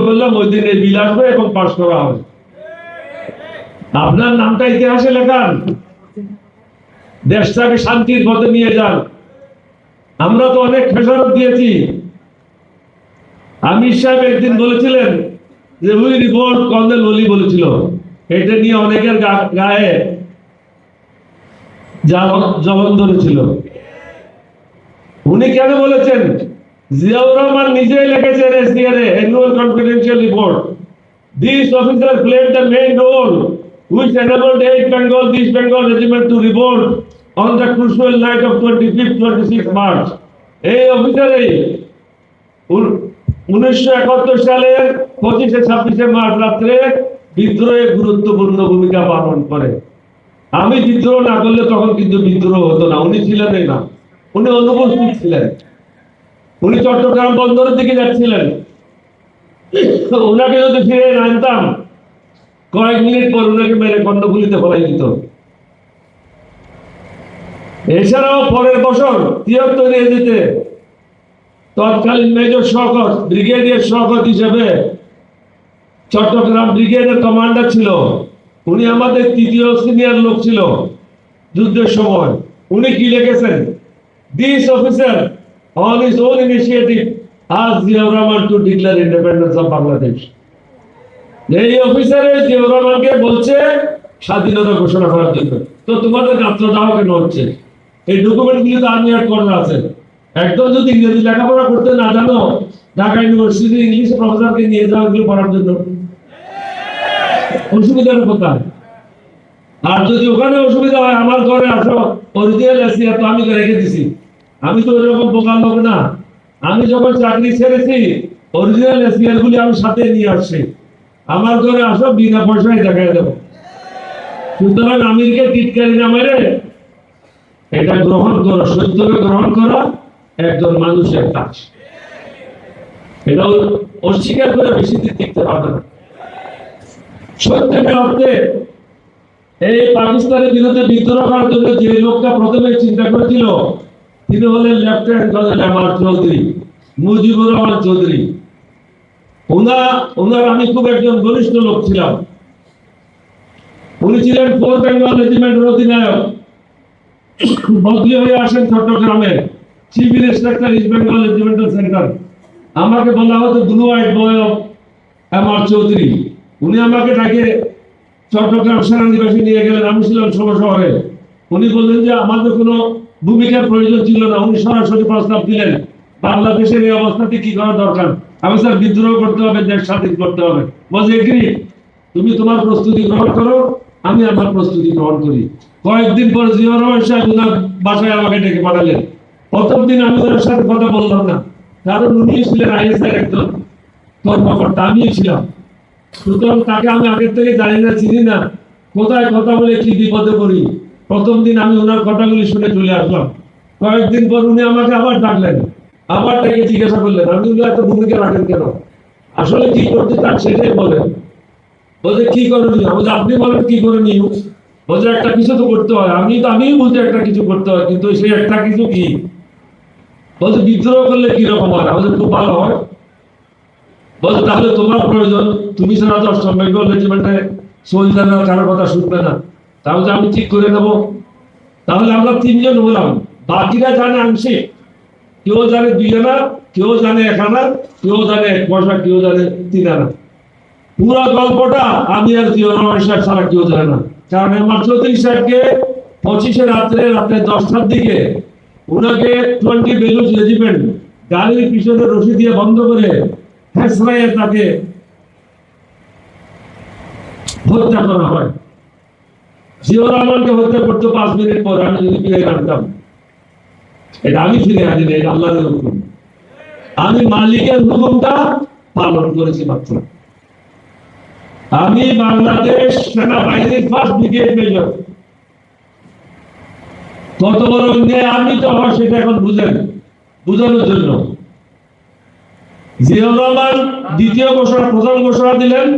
করলাম ওই দিন এই বিল আসবে এবং পাস করা হবে। আপনার নামটা ইতিহাসে লেখান, দেশটাকে শান্তির পথে নিয়ে যান। আমরা তো অনেক খেসারত দিয়েছি। আমির সাহেব একদিন বলেছিলেন যে উই রিভোল্ট, কর্নেল ওলি বলেছিল, এটা নিয়ে অনেকের গায়ে জবান ধরেছিল। উনি কেন বলেছেন? জিয়াউর রহমান নিজেই লিখেছেন SDR annual confidential report, this officer played the main role which enabled 8 Bengal, East Bengal regiment to revolt on the crucial night of 25-26 March. এই অফিসারই 1971 সালের 25-26 মার্চ রাত্রে বিদ্রোহে গুরুত্বপূর্ণ ভূমিকা পালন করে। আমি বিদ্রোহ না করলে তখন কিন্তু বিদ্রোহ হতো না। উনি ছিলেনই না, উনি অনুপস্থিত ছিলেন। উনি চট্টগ্রাম বন্দরের দিকে যাচ্ছিলেন। ওনাকে যদি ফিরে আনতাম, কয়েক মিনিট পর ওনাকে মেরে কর্ণফুলীতে ফেলাই দিত। এছাড়াও পরের বছর 73 এজিতে তৎকালীন মেজর শওকত, ব্রিগেডিয়ার শওকত হিসেবে চট্টগ্রাম ব্রিগেডের কমান্ডার ছিল। উনি আমাদের তৃতীয় সিনিয়র লোক ছিল যুদ্ধের সময়। উনি কি লিখেছেন? This officer on his own initiative asked Ziaur Rahman to declare independence of Bangladesh. এই অফিসারে জিয়াউর রহমানকে বলছে স্বাধীনতা ঘোষণা করার জন্য। তো তোমাদের যাত্রা দাও কেন হচ্ছে? এই ডকুমেন্টগুলি তো আমি আর করা আছে। একদম যদি ইংরেজি লেখাপড়া করতে না জানো, ঢাকা ইউনিভার্সিটি ইংলিশ প্রফেসরকে নিয়ে যাও এগুলো পড়ার জন্য, অসুবিধার কোথায়? আর যদি ওখানে অসুবিধা হয়, আমার ঘরে আসো, অরিজিনাল এসিয়া তো আমি রেখে দিছি। আমি তো ওইরকম বোকা লোক না। আমি যখন চাকরি ছেড়েছি, অরিজিনাল এসিআর গুলি আমি সাথে নিয়ে আসছি। আমার ঘরে আসো, বিনা পয়সায় দেখাই দেবো। সুতরাং আমিরকে টিটকারি না মেরে এটা গ্রহণ করো, সত্যকে গ্রহণ করা একজন মানুষের কাজ। এটা অস্বীকার করে বেশি দিন টিকতে পারবে না। সত্যের অর্থে এই পাকিস্তানের বিরুদ্ধে বিদ্রোহ করার জন্য যে লোকটা প্রথমে চিন্তা করেছিল, তিনি হলেন lieutenant colonel MR Chowdhury, Mujibur Rahman Chowdhury. ওনার আমি খুব একজন ঘনিষ্ঠ লোক ছিলাম। উনি ছিলেন 4 বেঙ্গল রেজিমেন্টের অধিনায়ক। বদলি হয়ে আসেন চট্টগ্রামে chief inspector east Bengal regimental centre. আমাকে বলা হতো blue white boy of MR Chowdhury. উনি আমাকে ডাকে চট্টগ্রাম সেনানিবাসে নিয়ে গেলেন। আমি ছিলাম শহরে। উনি বললেন যে আমাদের কোনো ভূমিকার প্রয়োজন ছিল না। উনি সরাসরি প্রস্তাব দিলেন, বাংলাদেশের এই অবস্থাতে কি করা দরকার? আমি স্যার, বিদ্রোহ করতে হবে, দেশ স্বাধীন করতে হবে। বলছে এগ্রি, তুমি তোমার প্রস্তুতি গ্রহণ করো, আমি আমার প্রস্তুতি গ্রহণ করি। কয়েকদিন পর জিয়াউর রহমান সাহেব ওনার বাসায় আমাকে ডেকে পাঠালেন। প্রথম দিন আমি ওনার সাথে কথা বললাম না, কারণ উনি ছিলেন আইএসআই একজন কর্মকর্তা, আমিও ছিলাম। সুতরাং তাকে আমি আগের থেকে জানি না, চিনি না, কোথায় কথা বলে কি বিপদে পড়ি। প্রথম দিন আমি ওনার কথাগুলি শুনে চলে আসলাম। কয়েকদিন পর উনি আমাকে আবার ডাকলেন, আবার ডেকে জিজ্ঞাসা করলেন, আমি এত ভূমিকা রাখেন কেন? আসলে কি করতে চান সেটাই বলেন। বলছে কি করণীয়? বলছে আপনি বলেন কি করণীয়। বলছে একটা কিছু তো করতে হয়। আমিও বলছি একটা কিছু করতে হয়, কিন্তু সেই একটা কিছু কি? বলছে বিদ্রোহ করলে কিরকম হয়? আমাদের খুব ভালো হয়। বলছে তাহলে তোমার প্রয়োজন, তুমি ছাড়া তো 8 বেঙ্গল রেজিমেন্টে সোলজাররা কারোর কথা শুনবে না। তাহলে আমি ঠিক করে নেবো। তাহলে আমরা 3 জন হলাম, বাকিরা জানে আংশিক। কেউ জানে 2 আনা, কেউ জানে 1 আনা, কেউ জানে 1 পয়সা, কেউ জানে 3 আনা। পুরো গল্পটা আমি আর জিয়াউর রহমান সাহেব ছাড়া কেউ জানে না। কারণ এমআর চৌধুরী সাহেবকে 25 রাত্রে 10টার দিকে ওনাকে 20 বেলুচ রেজিমেন্ট গাড়ির পিছনে রশি দিয়ে বন্ধ করে হেসরাইয়ে তাকে হত্যা করা হয়। জিয়াউর রহমানকে হত্যা করতে 5 মিনিট পর আমি যদি ফিরে আনতাম, এটা আমি ফিরে আনি না, এটা আল্লাহর হুকুম। আমি মালিকের হুকুমটা পালন করেছি মাত্র। আমি বাংলাদেশ সেনাবাহিনীর 1st ব্রিগেড মেজর। কত বড় অন্যায় আমি তো হয় সেটা এখন বুঝানোর জন্য। জিয়াউর রহমান দ্বিতীয় ঘোষণা, প্রথম ঘোষণা দিলেন,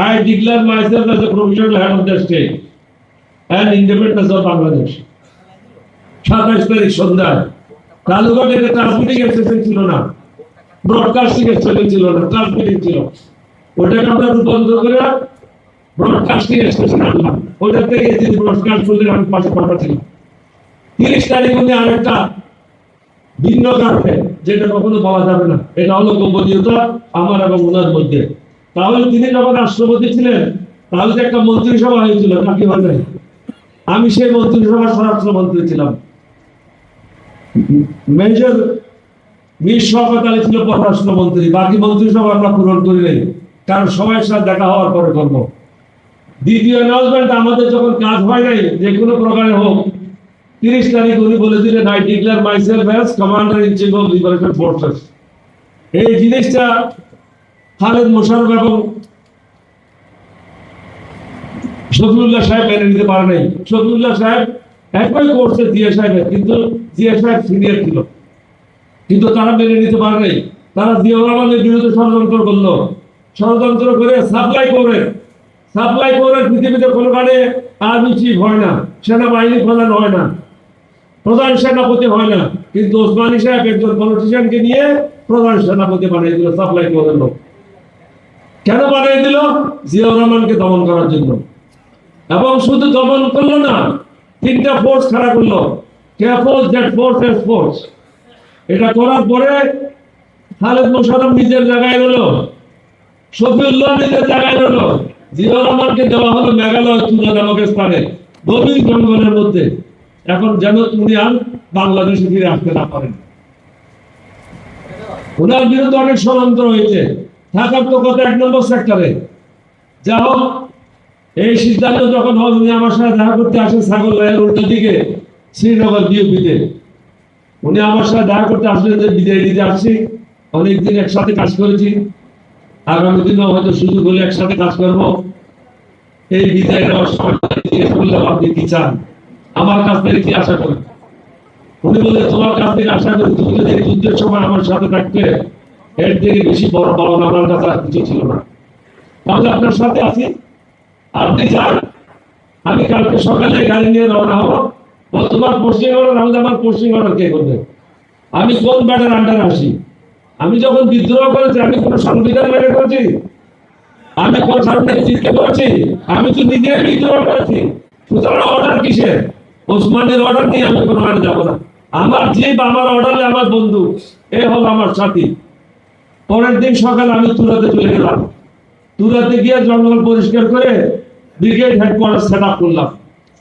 I declare myself as a provisional head of the state and independence of Bangladesh। 27 তারিখ সন্ধ্যায় কালুঘাটে ট্রান্সমিটিং স্টেশন ছিল না, ব্রডকাস্টিং স্টেশন ছিল না, ট্রান্সমিটিং ছিল। ওটাকে আমরা রূপান্তর করে ব্রডকাস্টিং স্টেশন আনলাম। ওটা থেকে যদি ব্রডকাস্ট করলে আমি পাশে পাঠাচ্ছিলাম। 30 তারিখ উনি আরেকটা ভিন্ন কারণে, যেটা কখনো বলা যাবে না, এটা হলো গোপনীয়তা আমার এবং ওনার মধ্যে। তাহলে তিনি যখন রাষ্ট্রপতি ছিলেন, তাহলে যে একটা মন্ত্রিসভা হয়েছিল, নাকি হয় নাই? আমি সেই মন্ত্রিসভার স্বরাষ্ট্রমন্ত্রী ছিলাম। মেজর মির শওকত আলী ছিল পররাষ্ট্রমন্ত্রী। বাকি মন্ত্রিসভা আমরা পূরণ করি নাই, কারণ সবাই সাথে দেখা হওয়ার পরে করবো। দ্বিতীয় অ্যানাউন্সমেন্ট, আমাদের যখন কাজ হয় নাই যে কোনো প্রকারে হোক, 30 তারিখ উনি বলেছিলেন, I declare myself as commander in chief of liberation forces. এই জিনিসটা খালেদ মোশাররফ এবং শফিউল্লাহ সাহেব মেনে নিতে পারে নাই। শফিউল্লাহ সাহেব একই কোর্সে জিয়া সাহেবের, কিন্তু জিয়া সাহেব সিনিয়র ছিল, কিন্তু তারা মেনে নিতে পারে নাই। তারা জিয়াউর রহমানের বিরুদ্ধে ষড়যন্ত্র করলো। ষড়যন্ত্র করে সাপ্লাই করে পৃথিবীতে কোনো কারণে আর্মি চিফ হয় না, সেনাবাহিনী প্রধান হয় না, প্রধান সেনাপতি হয় না, কিন্তু ওসমানী সাহেব একজন পলিটিশিয়ানকে নিয়ে প্রধান সেনাপতি বানিয়ে দিল। সাপ্লাই করে লোক কেন বানিয়ে দিল? জিয়াউর রহমানকে দমন করার জন্য। এবং শুধু দমন করলো না, 3টা ফোর্স খাড়া করলো, K force, Z force, S force. এটা করার পরে খালেদ মোশাররফ নিজের জায়গায় রইল, শফিউল্লাহ নিজের জায়গায় রইল, জিয়াউর রহমানকে দেওয়া হলো মেঘালয় তুরা নামক স্থানে, গভীর জঙ্গলের মধ্যে। এখন যেন উনি আর বাংলাদেশে ফিরে আসতে না পারেন। ওনার বিরুদ্ধে অনেক ষড়যন্ত্র হয়েছে। থাকার তো কত 1 নম্বর সেক্টরে। যা হোক, এই সিদ্ধান্ত যখন হয়, উনি আমার সাথে দেখা করতে আসেন ছাগল ভাইয়ের উল্টো দিকে শ্রীনগর বিউপিতে। উনি আমার সাথে দেখা করতে আসলেন যে বিদায় দিতে আসছি, অনেকদিন একসাথে কাজ করেছি, আগামী দিনও হয়তো সুযোগ হলে একসাথে কাজ করবো। এই বিদায় নেওয়ার সময় জিজ্ঞেস করলাম, আপনি কি চান, আমার কাছ থেকে কি আশা করেন? উনি বলে, তোমার কাছ থেকে আশা করি তুমি যদি যুদ্ধের সময় আমার সাথে থাকতে, এর থেকে বেশি বড় পাওনা আমার কাছে আর কিছু ছিল না। তাহলে আপনার সাথে আছি, আপনি যান, আমি কালকে সকালে গাড়ি নিয়ে রওনা হবো। তোমার পোস্টিং অর্ডার, আমি আমার পোস্টিং অর্ডার কে করবে? আমি কোন ব্যাটার আন্ডারে আসি? আমি যখন বিদ্রোহ করেছি, আমি কোন সংবিধান মেনে করেছি? আমি কোন কারণে জিততে করেছি? আমি তো নিজে বিদ্রোহ করেছি। সুতরাং অর্ডার কিসের? ওসমানের অর্ডার নিয়ে আমি কোনো মানে যাবো না। আমার জিপ, আমার অর্ডারে আমার বন্ধু, এ হলো আমার সাথী। পরের দিন সকালে আমি তুরাতে চলে গেলাম। তুরাতে গিয়ে জঙ্গল পরিষ্কার করে ব্রিগেড হেডকোয়ার্টার সেট আপ করলাম।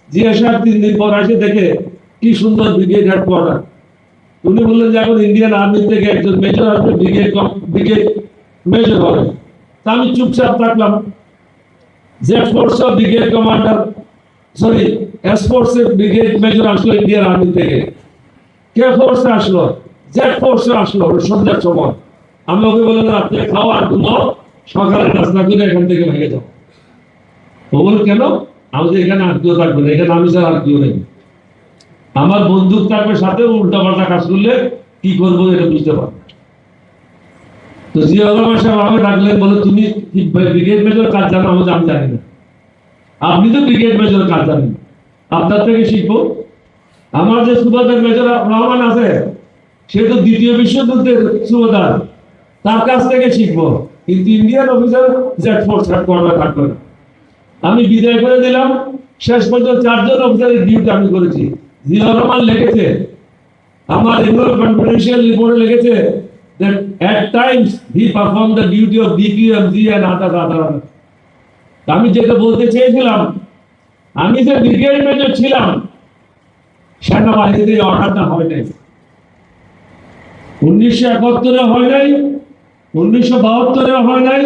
জিয়া সাহেব 3 দিন পর এসে দেখে কি সুন্দর ব্রিগেড হেডকোয়ার্টার। উনি বললেন যে এখন ইন্ডিয়ান আর্মি থেকে একজন মেজর আসবে, ব্রিগেড মেজর হবে। তা আমি চুপচাপ থাকলাম। Z force brigade commander, sorry, S ফোর্সে ব্রিগেড মেজর আসলো ইন্ডিয়ান আর্মি থেকে। কে ফোর্সে আসলো? জেড ফোর্সে আসলো সন্ধ্যার সময়। আমি ওকে বললাম, আপনি খাও আর ঘুমাও, সকালে নাস্তা করে এখান থেকে ভেঙে যাও। ও বল, কেন? আমি যে এখানে আত্মীয় থাকবে না, এখানে আমি স্যার আত্মীয় নেই, আমার বন্দুক থাকবে সাথে, উল্টা পাল্টা কাজ করলে কি করবো এটা বুঝতে পারবো। তো জিয়াউর রহমান সাহেব আমাকে ডাকলেন, বলে, তুমি ব্রিগেড মেজর কাজ জানো? আমি জানি না। আপনি তো ব্রিগেড মেজর কাজ জানেন, আপনার থেকে শিখবো। আমার যে সুবাদার মেজর রহমান আছে, সে তো 2য় বিশ্বযুদ্ধের সুবাদার, তার কাছ থেকে শিখবো। কিন্তু Indian officer Z force headquarter থাকবে না। আমি বিদায় করে দিলাম। শেষ পর্যন্ত 4 জন অফিসারের ডিউটি আমি করেছি। জিয়াউর রহমান লিখেছে, আমার এনুয়াল কনফিডেন্সিয়াল রিপোর্টে লিখেছে that at times he performed the duty of DPMG and others. আমি যেটা বলতে চেয়েছিলাম, আমি যে ব্রিগেড মেজর ছিলাম, সেনাবাহিনীতে অর্ডারটা হয় নাই। 1971 হয় নাই, 1972 হয় নাই,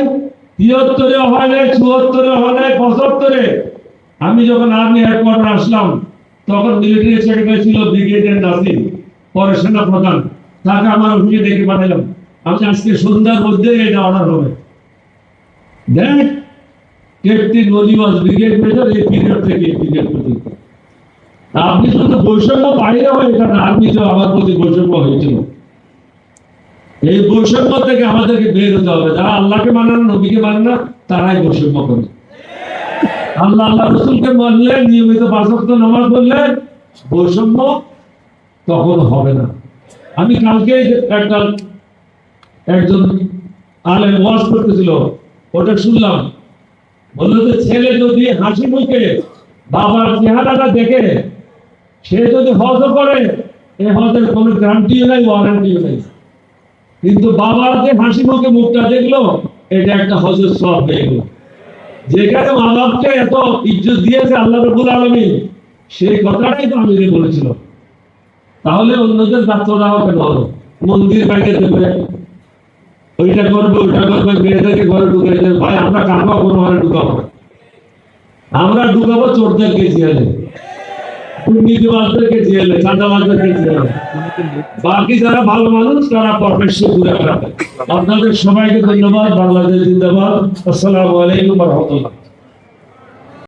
73 হয় নাই, 74 হয় নাই, 75 আমি যখন আর্মি হেডকোয়ার্টার আসলাম, তখন মিলিটারি সেক্রেটারি ছিল ব্রিগেডিয়ার নাসির, পরে সেনা প্রধান। তাকে আমার অফিসে ডেকে পাঠালাম, আমি আজকে সন্ধ্যার মধ্যে এটা অর্ডার হবে। দেখ, ক্যাপ্টেন ওলি ওয়াজ ব্রিগেড মেজর এই পিরিয়ড থেকে এই পিরিয়ড পর্যন্ত। আপনি শুধু বৈষম্য বাইরে হয়, এখানে আর্মিতে আমার প্রতি বৈষম্য হয়েছিল। এই বৈষম্য থেকে আমাদেরকে বের হতে হবে। যারা আল্লাহকে মানে না, নবীকে মানে না, তারাই বৈষম্য করে। আল্লাহ রসুলকে মানলে, নিয়মিত 5 ওয়াক্ত নামাজ পড়লে বৈষম্য তখন হবে না। আমি কালকে একজন আলেম ওয়াজ করতেছিল, ওটা শুনলাম, বললো যে ছেলে যদি হাসি মুখে বাবার চেহারাটা দেখে সে যদি হজ করে, এই হজের কোনো গ্যারান্টিও নাই, ওয়ারেন্টিও নেই। কিন্তু বাবার যে হাসি মুখে মুখটা দেখলো, এটা একটা হজের সওয়াব হয়ে গেল। যেখানে মা বাপকে এত ইজ্জত দিয়েছে আল্লাহ রাব্বুল আলামিন, সেই কথাটাই তো আমি বলেছিল। তাহলে অন্যদের ছাত্ররাও কেন মন্দির বাইরে দেবে, ওইটা করবে ওইটা করবে, মেয়েদেরকে ঘরে ঢুকে দেবে। ভাই আমরা কাকা কোনো ঘরে ঢুকাবো না, আমরা ঢুকাবো চোরদেরকে জেলে, দুর্নীতিবাজদেরকে জেলে, চাঁদাবাজদেরকে জেলে। বাকি যারা ভালো মানুষ তারা প্রফেশন ঘুরে বেড়াবে। আপনাদের সবাইকে ধন্যবাদ। বাংলাদেশ জিন্দাবাদ। আসসালামু আলাইকুম ওয়া রাহমাতুল্লাহ।